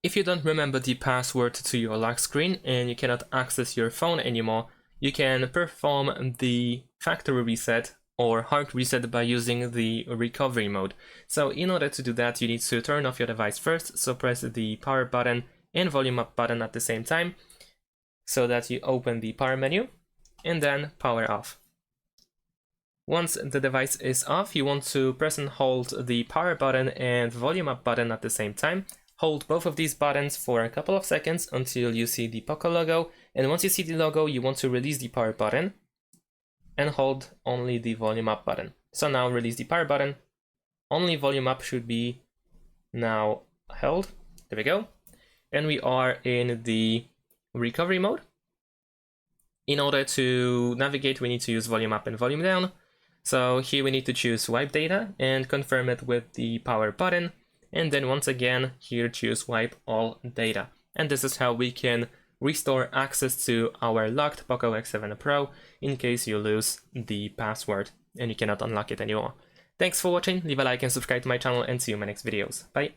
If you don't remember the password to your lock screen and you cannot access your phone anymore, you can perform the factory reset or hard reset by using the recovery mode. So in order to do that, you need to turn off your device first, so press the power button and volume up button at the same time, so that you open the power menu, and then power off. Once the device is off, you want to press and hold the power button and volume up button at the same time. Hold both of these buttons for a couple of seconds until you see the POCO logo, and once you see the logo, you want to release the power button and hold only the volume up button. So now release the power button, only volume up should be now held. There we go. And we are in the recovery mode. In order to navigate, we need to use volume up and volume down. So here we need to choose wipe data and confirm it with the power button. And then once again, here choose wipe all data. And this is how we can restore access to our locked POCO X7 Pro in case you lose the password and you cannot unlock it anymore. Thanks for watching, leave a like and subscribe to my channel, and see you in my next videos. Bye!